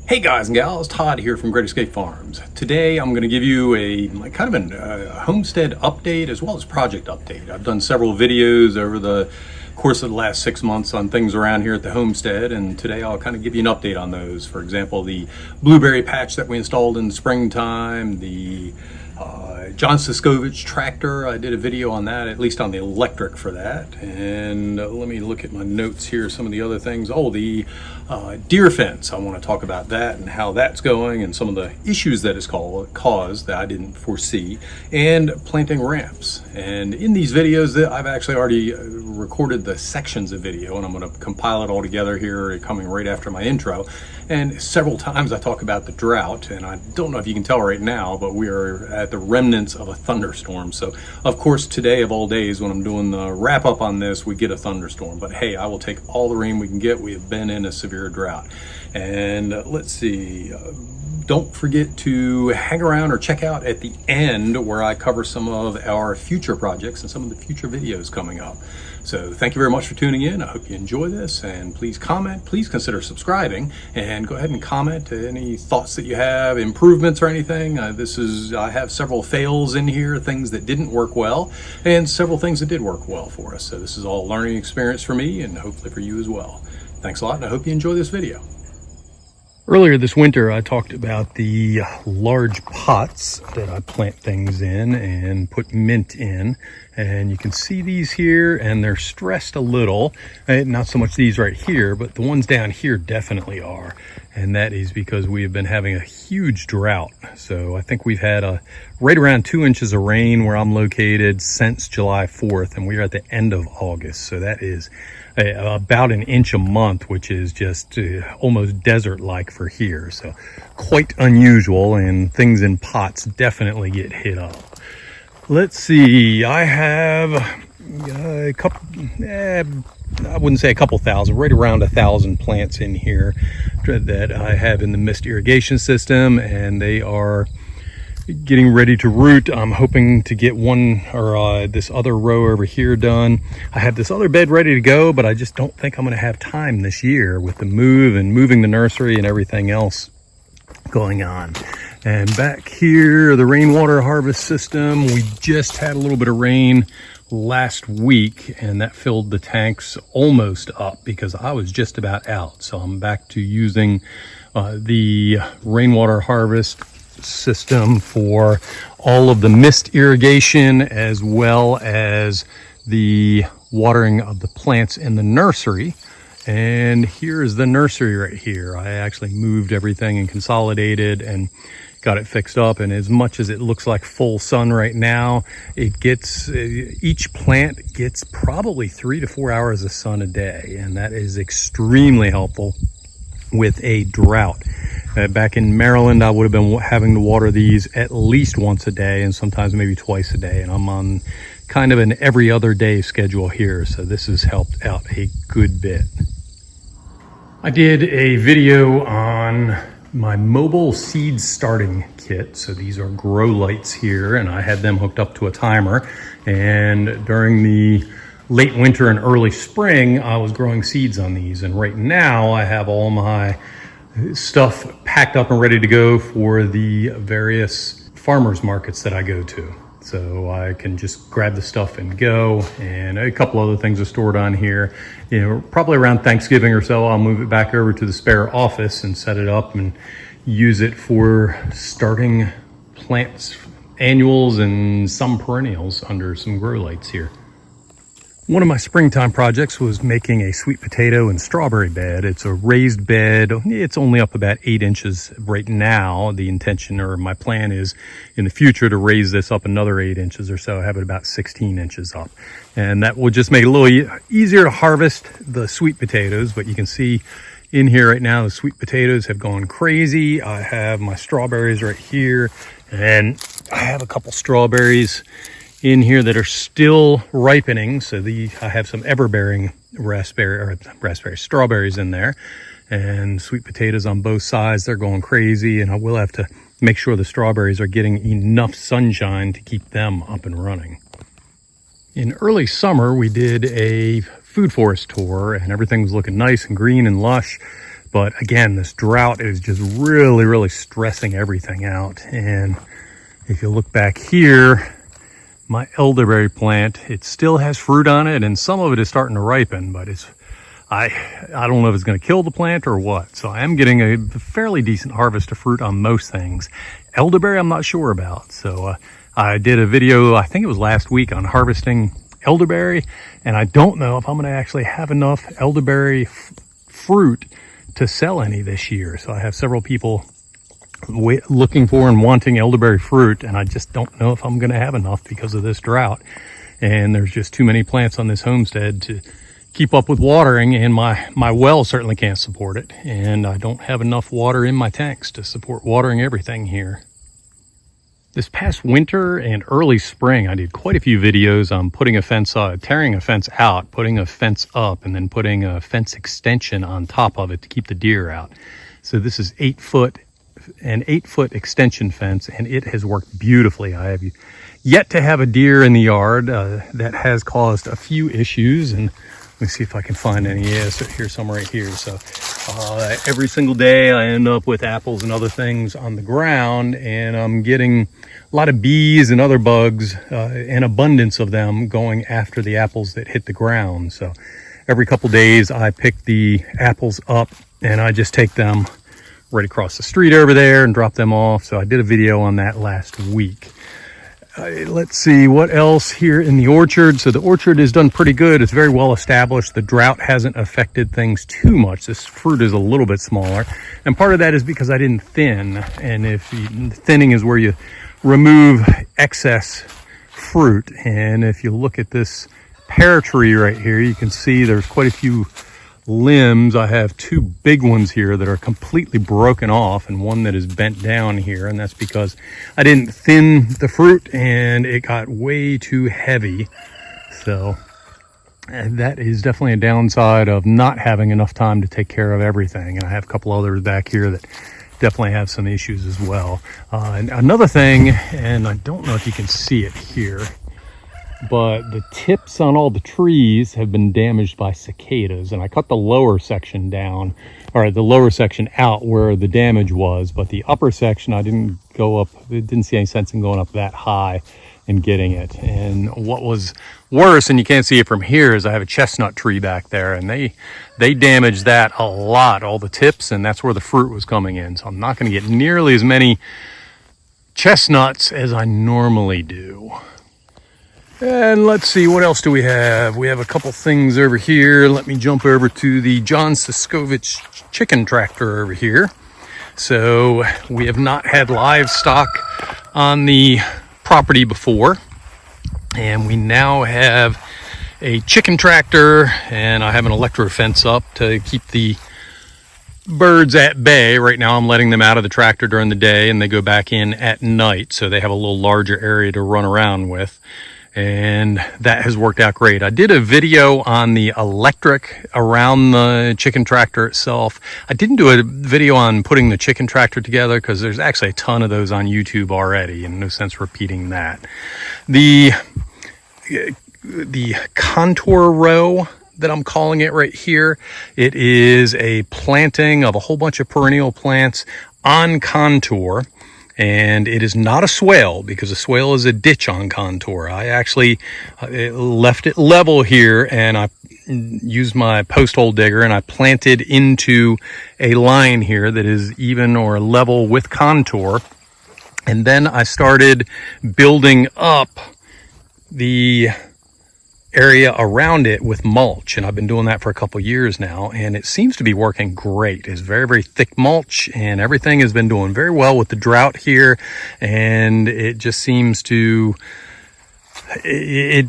Hey guys and gals, Todd here from Great Escape Farms. Today I'm going to give you a kind of a homestead update as well as project update. I've done several videos over the course of the last 6 months on things around here at the homestead, and today I'll kind of give you an update on those. For example, the blueberry patch that we installed in the springtime, the John Siskovich tractor. I did a video on that, at least on the electric for that. And let me look at my notes here, some of the other things. Oh, the deer fence. I want to talk about that and how that's going and some of the issues that it's caused that I didn't foresee, and planting ramps. And in these videos, I've actually already recorded the sections of video, and I'm going to compile it all together here coming right after my intro. And several times I talk about the drought, and I don't know if you can tell right now, but we are at the remnants of a thunderstorm. So of course today of all days when I'm doing the wrap up on this, we get a thunderstorm, but hey, I will take all the rain we can get. We have been in a severe drought. And let's see, don't forget to hang around or check out at the end where I cover some of our future projects and some of the future videos coming up. So thank you very much for tuning in. I hope you enjoy this, and please comment, please consider subscribing, and go ahead and comment any thoughts that you have, improvements or anything. I have several fails in here, things that didn't work well, and several things that did work well for us. So this is all a learning experience for me and hopefully for you as well. Thanks a lot, and I hope you enjoy this video. Earlier this winter, I talked about the large pots that I plant things in and put mint in. And you can see these here, and they're stressed a little. Not so much these right here, but the ones down here definitely are. And that is because we have been having a huge drought. So I think we've had right around 2 inches of rain where I'm located since July 4th, and we are at the end of August. So that is about an inch a month, which is just almost desert-like for here. So quite unusual, and things in pots definitely get hit up. Let's see, I have a couple, I wouldn't say a couple thousand, right around 1,000 plants in here that I have in the mist irrigation system, and they are getting ready to root. I'm hoping to get one or this other row over here done. I have this other bed ready to go, but I just don't think I'm going to have time this year with the move and moving the nursery and everything else going on. And back here, the rainwater harvest system, we just had a little bit of rain last week, and that filled the tanks almost up because I was just about out. So I'm back to using the rainwater harvest system for all of the mist irrigation as well as the watering of the plants in the nursery. And here is the nursery right here. I actually moved everything and consolidated and got it fixed up, and as much as it looks like full sun right now, it gets each plant gets probably 3 to 4 hours of sun a day, and that is extremely helpful with a drought. Back in Maryland, I would have been having to water these at least once a day and sometimes maybe twice a day, and I'm on kind of an every other day schedule here, so this has helped out a good bit. I did a video on my mobile seed starting kit. So these are grow lights here, and I had them hooked up to a timer, and during the late winter and early spring I was growing seeds on these, and right now I have all my stuff packed up and ready to go for the various farmers markets that I go to. So I can just grab the stuff and go, and a couple other things are stored on here. You know, probably around Thanksgiving or so, I'll move it back over to the spare office and set it up and use it for starting plants, annuals and some perennials under some grow lights here. One of my springtime projects was making a sweet potato and strawberry bed. It's a raised bed. It's only up about 8 inches right now. The intention or my plan is in the future to raise this up another 8 inches or so, have it about 16 inches up. And that will just make it a little easier to harvest the sweet potatoes. But you can see in here right now, the sweet potatoes have gone crazy. I have my strawberries right here, and I have a couple strawberries in here that are still ripening. So I have some ever-bearing strawberries in there, and sweet potatoes on both sides. They're going crazy, and I will have to make sure the strawberries are getting enough sunshine to keep them up and running. In early summer, we did a food forest tour, and everything was looking nice and green and lush. But again, this drought is just really stressing everything out. And if you look back here, my elderberry plant, it still has fruit on it, and some of it is starting to ripen, but I don't know if it's going to kill the plant or what. So I am getting a fairly decent harvest of fruit on most things. Elderberry, I'm not sure about. So I did a video, I think it was last week, on harvesting elderberry, and I don't know if I'm going to actually have enough elderberry fruit to sell any this year. So I have several people looking for and wanting elderberry fruit, and I just don't know if I'm going to have enough because of this drought. And there's just too many plants on this homestead to keep up with watering, and my well certainly can't support it, and I don't have enough water in my tanks to support watering everything here. This past winter and early spring, I did quite a few videos on putting a fence, tearing a fence out, putting a fence up, and then putting a fence extension on top of it to keep the deer out. So this is an 8-foot extension fence, and it has worked beautifully. I have yet to have a deer in the yard. That has caused a few issues, and let me see if I can find any. Yes, here's some right here. So every single day I end up with apples and other things on the ground, and I'm getting a lot of bees and other bugs, an abundance of them going after the apples that hit the ground. So every couple days I pick the apples up and I just take them right across the street over there and drop them off. So I did a video on that last week. Let's see what else here in the orchard. So the orchard is done pretty good. It's very well established. The drought hasn't affected things too much. This fruit is a little bit smaller, and part of that is because I didn't thin. And thinning is where you remove excess fruit. And if you look at this pear tree right here, you can see there's quite a few limbs. I have two big ones here that are completely broken off, and one that is bent down here, and that's because I didn't thin the fruit and it got way too heavy. So that is definitely a downside of not having enough time to take care of everything. And I have a couple others back here that definitely have some issues as well. And another thing, and I don't know if you can see it here, but the tips on all the trees have been damaged by cicadas, and I cut the lower section down, or the lower section out where the damage was, but the upper section I didn't go up. It didn't see any sense in going up that high and getting it. And what was worse, and you can't see it from here, is I have a chestnut tree back there, and they damaged that a lot, all the tips, and that's where the fruit was coming in. So I'm not going to get nearly as many chestnuts as I normally do. And let's see, what else do we have? We have a couple things over here. Let me jump over to the John Siskovich chicken tractor over here. So we have not had livestock on the property before, and we now have a chicken tractor, and I have an electro fence up to keep the birds at bay. Right now I'm letting them out of the tractor during the day, and they go back in at night, so they have a little larger area to run around with. And that has worked out great. I did a video on the electric around the chicken tractor itself. I didn't do a video on putting the chicken tractor together because there's actually a ton of those on YouTube already, and no sense repeating that. The contour row that I'm calling it right here, it is a planting of a whole bunch of perennial plants on contour. And it is not a swale, because a swale is a ditch on contour. I actually left it level here, and I used my post hole digger, and I planted into a line here that is even or level with contour. And then I started building up the area around it with mulch, and I've been doing that for a couple years now, and it seems to be working great. It's very thick mulch, and everything has been doing very well with the drought here, and it just seems to, it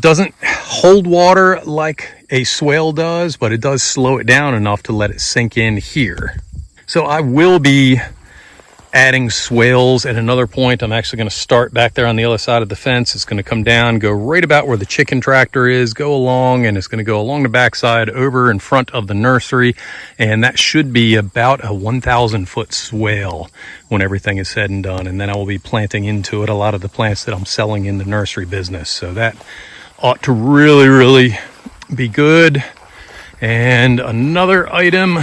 doesn't hold water like a swale does, but it does slow it down enough to let it sink in here. So I will be adding swales at another point. I'm actually going to start back there on the other side of the fence. It's going to come down, go right about where the chicken tractor is, go along, and it's going to go along the backside over in front of the nursery, and that should be about a 1,000-foot swale when everything is said and done. And then I will be planting into it a lot of the plants that I'm selling in the nursery business, so that ought to really be good. And another item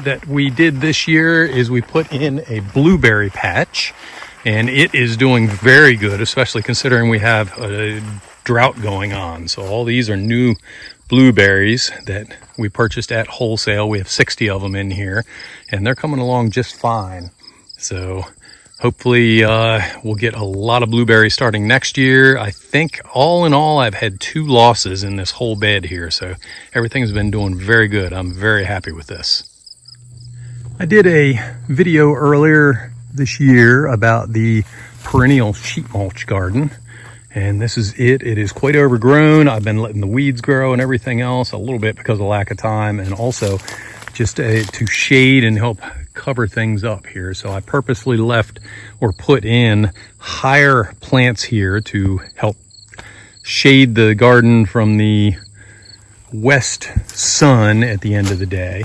that we did this year is we put in a blueberry patch, and it is doing very good, especially considering we have a drought going on. So all these are new blueberries that we purchased at wholesale. We have 60 of them in here, and they're coming along just fine. So hopefully we'll get a lot of blueberries starting next year. I think all in all, I've had 2 losses in this whole bed here. So everything's been doing very good. I'm very happy with this. I did a video earlier this year about the perennial sheet mulch garden, and this is it. It is quite overgrown. I've been letting the weeds grow and everything else a little bit because of lack of time, and also just to shade and help cover things up here. So I purposely left or put in higher plants here to help shade the garden from the west sun at the end of the day.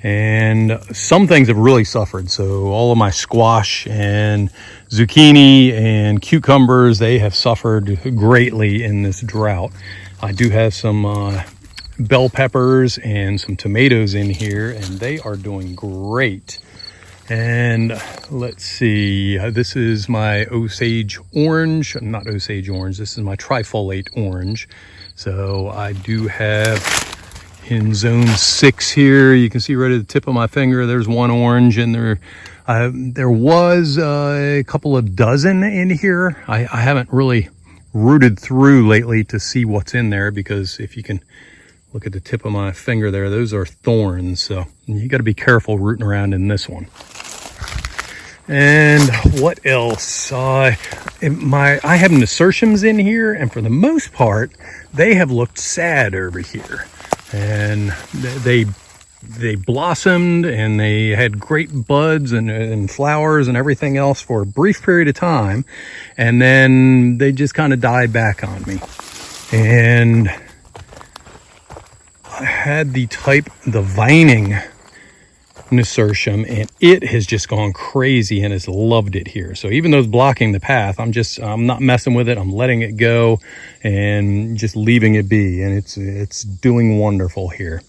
And some things have really suffered. So all of my squash and zucchini and cucumbers, they have suffered greatly in this drought. I do have some bell peppers and some tomatoes in here, and they are doing great. And let's see, this is my Osage orange, not Osage orange, this is my trifoliate orange. So I do have in zone 6 here, you can see right at the tip of my finger, there's one orange, and there was a couple of dozen in here. I haven't really rooted through lately to see what's in there, because if you can look at the tip of my finger there, those are thorns. So you got to be careful rooting around in this one. And what else? I have nasturtiums in here, and for the most part, they have looked sad over here. And they blossomed, and they had great buds and flowers and everything else for a brief period of time, and then they just kind of died back on me. And I had the vining nasturtium, and it has just gone crazy and has loved it here. So even though it's blocking the path, I'm not messing with it. I'm letting it go and just leaving it be, and it's doing wonderful here.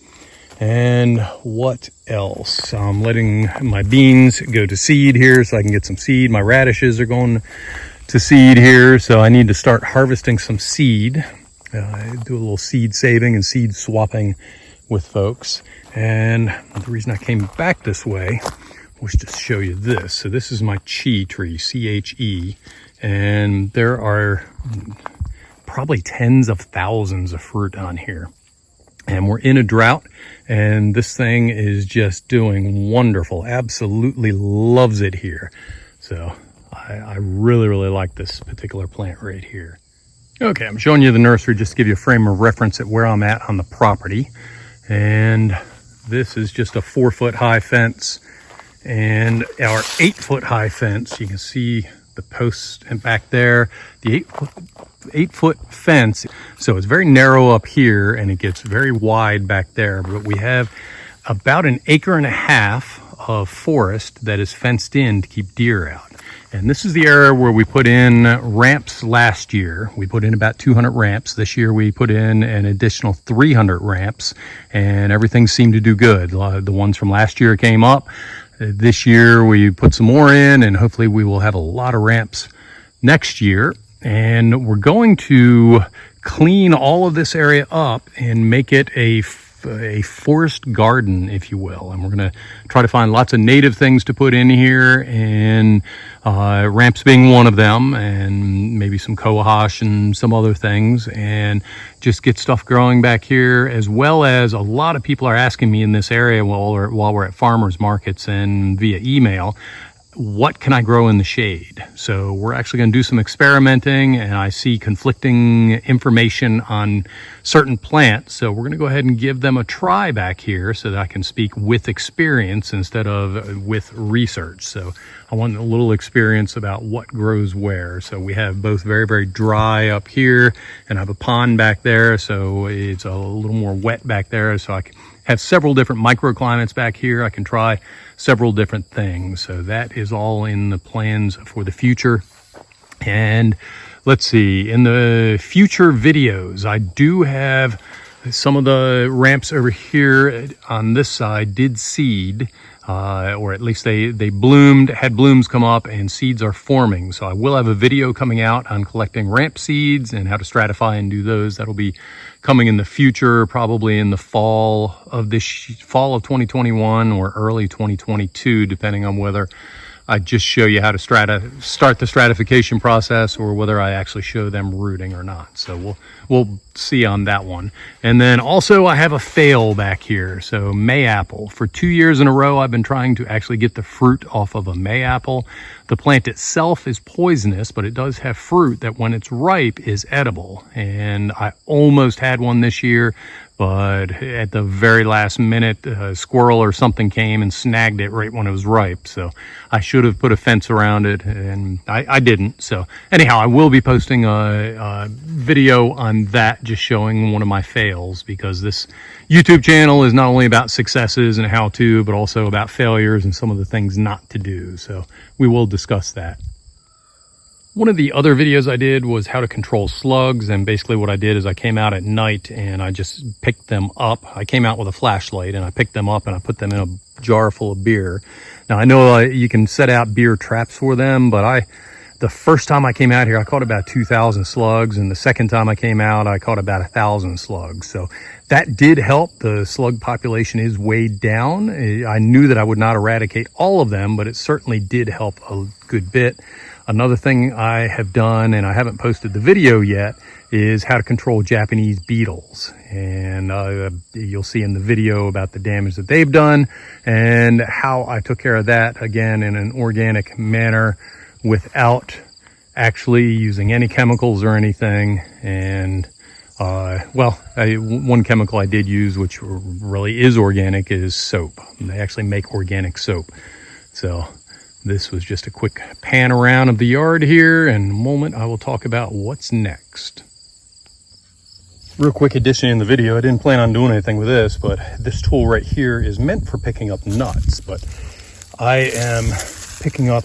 And what else? I'm letting my beans go to seed here so I can get some seed. My radishes are going to seed here, so I need to start harvesting some seed. Do a little seed saving and seed swapping with folks. And the reason I came back this way was to show you this. So this is my chi tree, C-H-E, and there are probably tens of thousands of fruit on here. And we're in a drought, and this thing is just doing wonderful. Absolutely loves it here. So I really, really like this particular plant right here. Okay, I'm showing you the nursery just to give you a frame of reference at where I'm at on the property. And this is just a 4-foot high fence, and our 8-foot high fence, you can see the posts and back there, the 8-foot fence. So it's very narrow up here, and it gets very wide back there, but we have about 1.5 acres of forest that is fenced in to keep deer out. And this is the area where we put in ramps last year. We put in about 200 ramps. This year we put in an additional 300 ramps, and everything seemed to do good. The ones from last year came up. This year we put some more in, and hopefully we will have a lot of ramps next year. And we're going to clean all of this area up and make it a forest garden, if you will. And we're going to try to find lots of native things to put in here, and ramps being one of them, and maybe some cohosh and some other things, and just get stuff growing back here. As well as a lot of people are asking me in this area while we're at farmers markets and via email, what can I grow in the shade? So we're actually going to do some experimenting, and I see conflicting information on certain plants. So we're going to go ahead and give them a try back here so that I can speak with experience instead of with research. So I want a little experience about what grows where. So we have both very, very dry up here, and I have a pond back there. So it's a little more wet back there. So I can have several different microclimates back here. I can try several different things. So that is all in the plans for the future. And let's see, in the future videos, I do have Some of the ramps over here on this side did seed, or at least they bloomed, had blooms come up, and seeds are forming. So I will have a video coming out on collecting ramp seeds and how to stratify and do those. That'll be coming in the future, probably in the fall of 2021 or early 2022, depending on whether I just show you how to start the stratification process or whether I actually show them rooting or not. So we'll see on that one. And then also I have a fail back here. So Mayapple. For 2 years in a row, I've been trying to actually get the fruit off of a Mayapple. The plant itself is poisonous, but it does have fruit that when it's ripe is edible. And I almost had one this year, but at the very last minute, a squirrel or something came and snagged it right when it was ripe. So I should have put a fence around it, and I didn't. So anyhow, I will be posting a video on that, just showing one of my fails, because this YouTube channel is not only about successes and how to, but also about failures and some of the things not to do. So we will discuss that. One of the other videos I did was how to control slugs, and basically what I did is I came out at night and I just picked them up. I came out with a flashlight and I picked them up and I put them in a jar full of beer. Now I know you can set out beer traps for them, but the first time I came out here, I caught about 2,000 slugs, and the second time I came out, I caught about 1,000 slugs. So that did help. The slug population is weighed down. I knew that I would not eradicate all of them, but it certainly did help a good bit. Another thing I have done, and I haven't posted the video yet, is how to control Japanese beetles. And you'll see in the video about the damage that they've done and how I took care of that, again, in an organic manner without actually using any chemicals or anything. And one chemical I did use, which really is organic, is soap. They actually make organic soap. So this was just a quick pan around of the yard here, and in a moment I will talk about what's next. Real quick addition in the video, I didn't plan on doing anything with this, but this tool right here is meant for picking up nuts, but I am picking up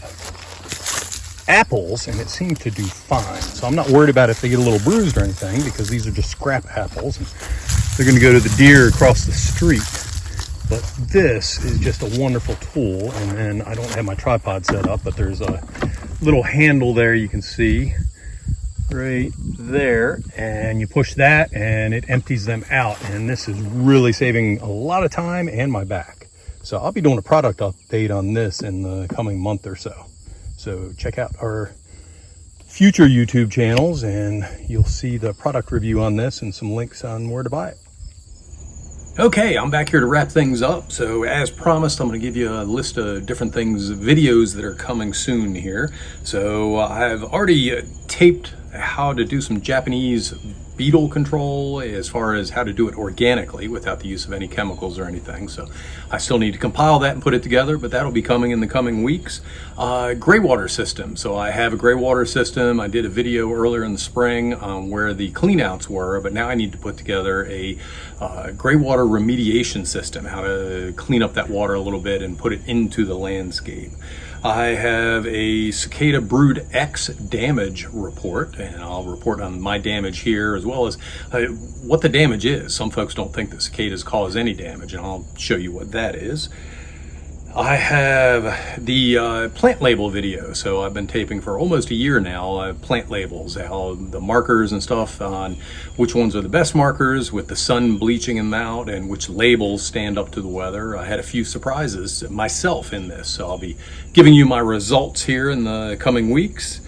apples and it seemed to do fine. So I'm not worried about if they get a little bruised or anything, because these are just scrap apples and they're going to go to the deer across the street. But this is just a wonderful tool. And then I don't have my tripod set up, but there's a little handle there you can see right there, and you push that and it empties them out. And this is really saving a lot of time and my back. So I'll be doing a product update on this in the coming month or so. So check out our future YouTube channels and you'll see the product review on this and some links on where to buy it. Okay, I'm back here to wrap things up. So as promised, I'm going to give you a list of different things, videos that are coming soon here. So I've already taped how to do some Japanese beetle control, as far as how to do it organically without the use of any chemicals or anything. So I still need to compile that and put it together, but that'll be coming in the coming weeks. Gray water system. So I have a gray water system. I did a video earlier in the spring on where the cleanouts were, but now I need to put together a gray water remediation system, how to clean up that water a little bit and put it into the landscape. I have a cicada brood X damage report, and I'll report on my damage here as well as what the damage is. Some folks don't think that cicadas cause any damage, and I'll show you what that is. I have the plant label video. So I've been taping for almost a year now, plant labels, how the markers and stuff on which ones are the best markers with the sun bleaching them out and which labels stand up to the weather. I had a few surprises myself in this, so I'll be giving you my results here in the coming weeks.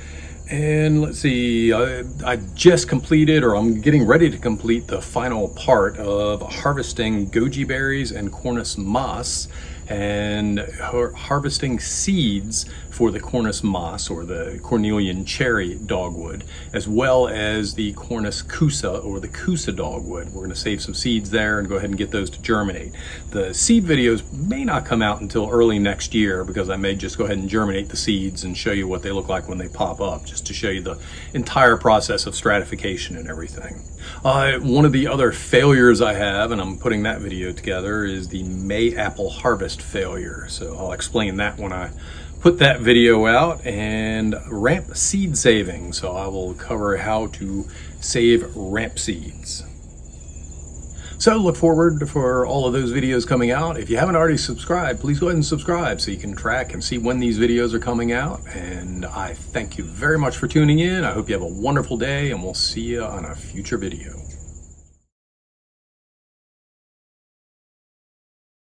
And let's see, I just completed, or I'm getting ready to complete, the final part of harvesting goji berries and cornus moss, and harvesting seeds for the cornus moss, or the cornelian cherry dogwood, as well as the cornus kusa, or the kusa dogwood. We're going to save some seeds there and go ahead and get those to germinate. The seed videos may not come out until early next year, because I may just go ahead and germinate the seeds and show you what they look like when they pop up, just to show you the entire process of stratification and everything. One of the other failures I have, and I'm putting that video together, is the Mayapple harvest failure. So I'll explain that when I put that video out. And ramp seed saving. So I will cover how to save ramp seeds. So look forward for all of those videos coming out. If you haven't already subscribed, please go ahead and subscribe so you can track and see when these videos are coming out. And I thank you very much for tuning in. I hope you have a wonderful day, and we'll see you on a future video.